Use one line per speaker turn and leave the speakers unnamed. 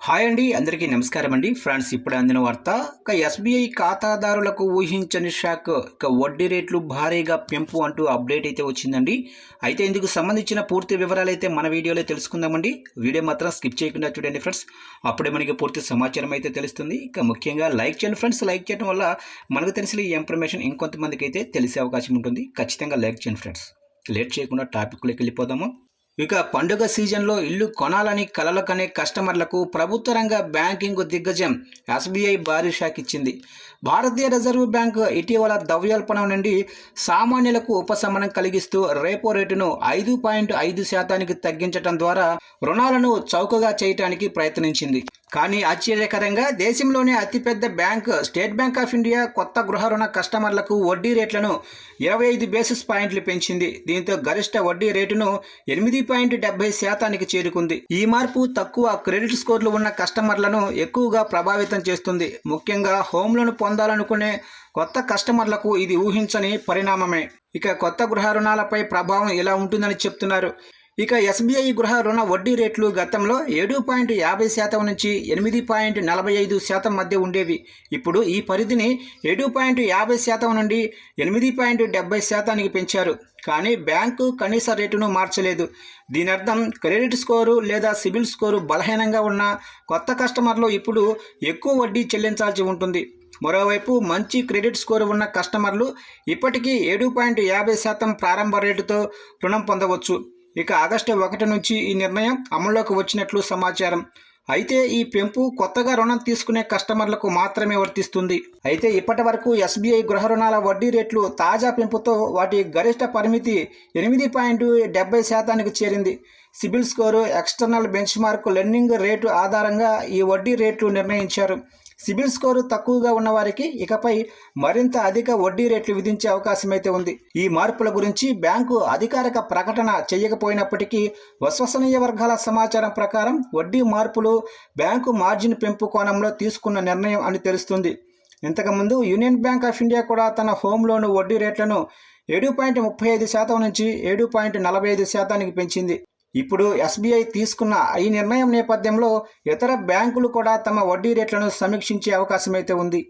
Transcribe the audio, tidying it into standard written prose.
Hi అండి, అందరికీ నమస్కారం అండి. ఫ్రెండ్స్, ఇప్పుడు అందిన వార్త ఎస్బీఐ ఖాతాదారులకు ఊహించని షాక్. వడ్డీ రేట్లు భారీగా పెంపు అంటూ అప్డేట్ అయితే వచ్చిందండి. అయితే ఇందుకు సంబంధించిన పూర్తి వివరాలు అయితే మన వీడియోలో తెలుసుకుందామండి. వీడియో మాత్రం స్కిప్ చేయకుండా చూడండి ఫ్రెండ్స్, అప్పుడే మనకి పూర్తి సమాచారం అయితే తెలుస్తుంది. ముఖ్యంగా లైక్ చేయండి ఫ్రెండ్స్. లైక్ చేయడం వల్ల మనకు తెలిసిన ఈ ఇన్ఫర్మేషన్ ఇంకొంతమందికి అయితే తెలిసే అవకాశం ఉంటుంది. ఖచ్చితంగా లైక్ చేయండి ఫ్రెండ్స్. లేట్ చేయకుండా టాపిక్లోకి వెళ్ళిపోదాము. పండుగ సీజన్లో ఇల్లు కొనాలని కలలు కనే కస్టమర్లకు ప్రభుత్వ రంగ బ్యాంకింగ్ దిగ్గజం ఎస్బీఐ భారీ షాక్ ఇచ్చింది. భారతీయ రిజర్వ్ బ్యాంకు ఇటీవల ద్రవ్యోల్బణం నుండి సామాన్యులకు ఉపశమనం కలిగిస్తూ రెపో రేటును 5.5% తగ్గించడం ద్వారా రుణాలను చౌకగా చేయడానికి ప్రయత్నించింది. కానీ ఆశ్చర్యకరంగా దేశంలోనే అతిపెద్ద bank state bank of India కొత్త గృహ రుణ కస్టమర్లకు వడ్డీ రేట్లను 25 బేసిస్ పాయింట్లు పెంచింది. దీంతో గరిష్ట వడ్డీ రేటును 8.70% చేరుకుంది. ఈ మార్పు తక్కువ క్రెడిట్ స్కోర్లు ఉన్న కస్టమర్లను ఎక్కువగా ప్రభావితం చేస్తుంది. ముఖ్యంగా హోమ్ లోన్ పొందాలనుకునే కొత్త కస్టమర్లకు ఇది ఊహించని పరిణామమే. కొత్త గృహ రుణాలపై ప్రభావం ఇలా ఉంటుందని చెప్తున్నారు. ఎస్బీఐ గృహ రుణ వడ్డీ రేట్లు గతంలో 7.50% నుంచి 8.45% మధ్య ఉండేవి. ఇప్పుడు ఈ పరిధిని 7.50% నుండి 8.70% పెంచారు. కానీ బ్యాంకు కనీస రేటును మార్చలేదు. దీని అర్థం క్రెడిట్ స్కోరు లేదా సిబిల్ స్కోరు బలహీనంగా ఉన్న కొత్త కస్టమర్లు ఇప్పుడు ఎక్కువ వడ్డీ చెల్లించాల్సి ఉంటుంది. మరోవైపు మంచి క్రెడిట్ స్కోరు ఉన్న కస్టమర్లు ఇప్పటికీ 7.50% ప్రారంభ రేటుతో రుణం పొందవచ్చు. ఆగస్టు 1 నుంచి ఈ నిర్ణయం అమల్లోకి వచ్చినట్లు సమాచారం. అయితే ఈ పెంపు కొత్తగా రుణం తీసుకునే కస్టమర్లకు మాత్రమే వర్తిస్తుంది. అయితే ఇప్పటి వరకు ఎస్బీఐ గృహ రుణాల వడ్డీ రేట్లు తాజా పెంపుతో వాటి గరిష్ట పరిమితి 8.70% చేరింది. CIBIL score, external bench mark lending rate ఆధారంగా ఈ వడ్డీ రేట్లు నిర్ణయించారు. సిబిల్ స్కోరు తక్కువగా ఉన్నవారికి ఇకపై మరింత అధిక వడ్డీ రేట్లు విధించే అవకాశం అయితే ఉంది. ఈ మార్పుల గురించి బ్యాంకు అధికారిక ప్రకటన చేయకపోయినప్పటికీ విశ్వసనీయ వర్గాల సమాచారం ప్రకారం వడ్డీ మార్పులు బ్యాంకు మార్జిన్ పెంపు కోణంలో తీసుకున్న నిర్ణయం అని తెలుస్తుంది. ఇంతకుముందు యూనియన్ బ్యాంక్ ఆఫ్ ఇండియా కూడా తన హోమ్ లోన్ వడ్డీ రేట్లను 7.35% నుంచి 7.45% పెంచింది. ఇప్పుడు ఎస్బీఐ తీసుకున్న ఈ నిర్ణయం నేపథ్యంలో ఇతర బ్యాంకులు కూడా తమ వడ్డీ రేట్లను సమీక్షించే అవకాశం అయితే ఉంది.